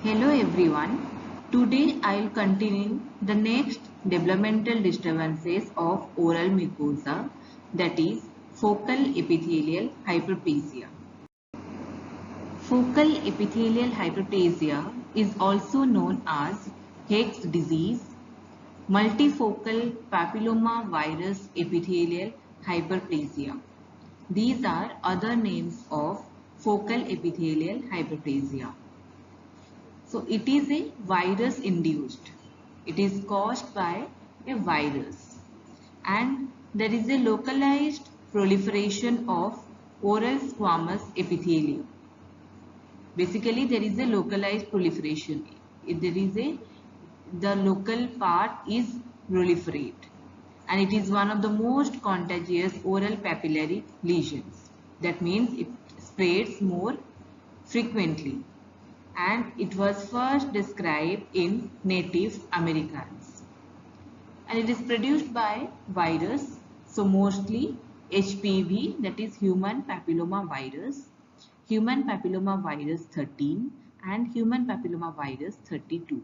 Hello everyone. Today I will continue the next developmental disturbances of oral mucosa, that is focal epithelial hyperplasia. Focal epithelial hyperplasia is also known as Heck's disease, multifocal papilloma virus epithelial hyperplasia. These are other names of focal epithelial hyperplasia. So it is a virus induced. It is caused by a virus and there is a localized proliferation of oral squamous epithelium. Basically there is a localized proliferation. The local part is proliferate and it is one of the most contagious oral papillary lesions. That means it spreads more frequently. And it was first described in Native Americans. And it is produced by virus, so mostly HPV, that is human papilloma virus 13 and human papilloma virus 32.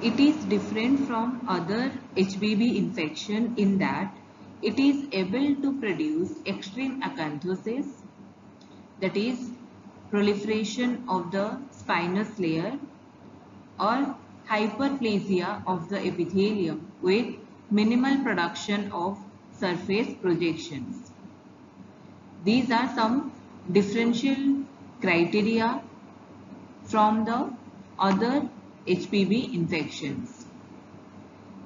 It is different from other HPV infection in that it is able to produce extreme acanthosis, that is proliferation of the spinous layer, or hyperplasia of the epithelium with minimal production of surface projections. These are some differential criteria from the other HPV infections.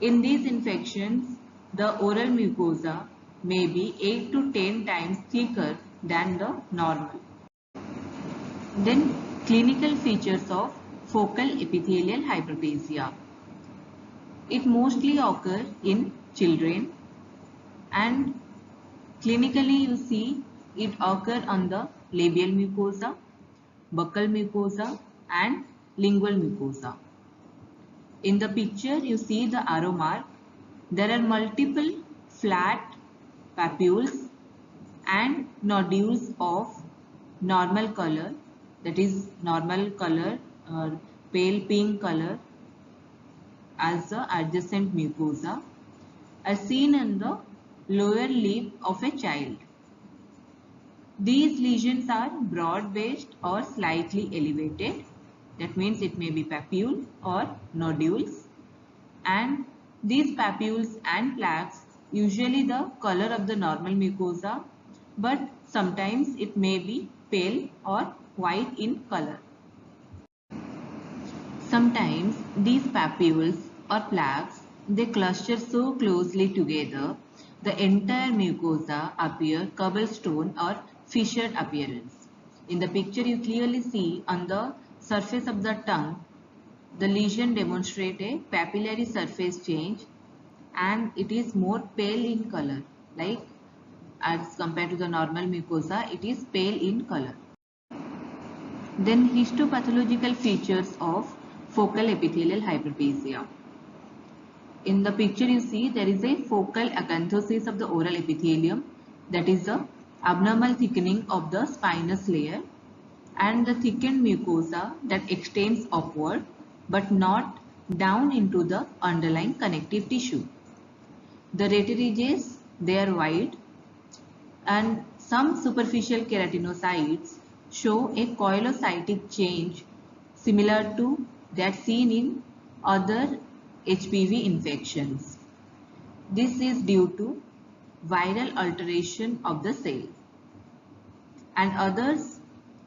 In these infections, the oral mucosa may be 8 to 10 times thicker than the normal. Then clinical features of focal epithelial hyperplasia. It mostly occurs in children and clinically you see it occur on the labial mucosa, buccal mucosa and lingual mucosa. In the picture you see the arrow mark. There are multiple flat papules and nodules of normal color, that is normal color or pale pink color as the adjacent mucosa are seen in the lower lip of a child. These lesions are broad-based or slightly elevated. That means it may be papule or nodules, and these papules and plaques usually the color of the normal mucosa, but sometimes it may be pale or white in color. Sometimes these papules or plaques, they cluster so closely together the entire mucosa appear cobblestone or fissured appearance. In the picture you clearly see on the surface of the tongue the lesion demonstrate a papillary surface change and it is more pale in color, like as compared to the normal mucosa it is pale in color. Then histopathological features of focal epithelial hyperplasia. In the picture you see there is a focal acanthosis of the oral epithelium, that is the abnormal thickening of the spinous layer, and the thickened mucosa that extends upward but not down into the underlying connective tissue. The retiridges, they are wide and some superficial keratinocytes show a coilocytic change similar to that seen in other HPV infections. This is due to viral alteration of the cell. And others,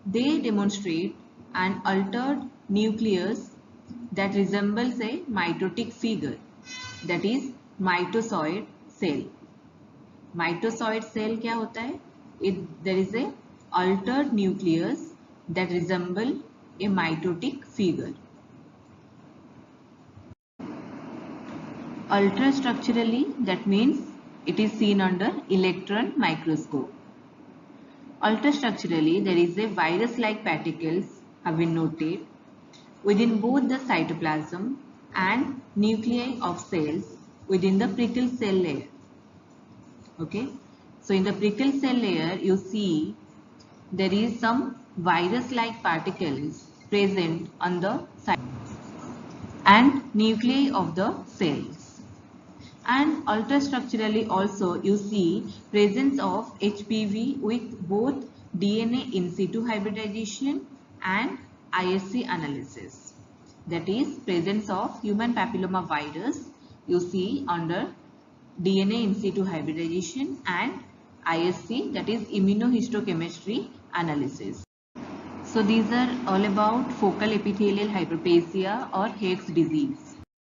they demonstrate an altered nucleus that resembles a mitotic figure, that is mitosoid cell. Mitosoid cell क्या होता है? There is a altered nucleus that resemble a mitotic figure. Ultrastructurally, that means it is seen under electron microscope. Ultrastructurally, there is a virus-like particles have been noted within both the cytoplasm and nuclei of cells within the prickle cell layer. Okay, so in the prickle cell layer, you see there is some virus-like particles present on the side and nuclei of the cells. And ultrastructurally also you see presence of HPV with both DNA in situ hybridization and ISC analysis. That is presence of human papilloma virus you see under DNA in situ hybridization and ISC, that is immunohistochemistry analysis. So these are all about focal epithelial hyperplasia or Haig's disease.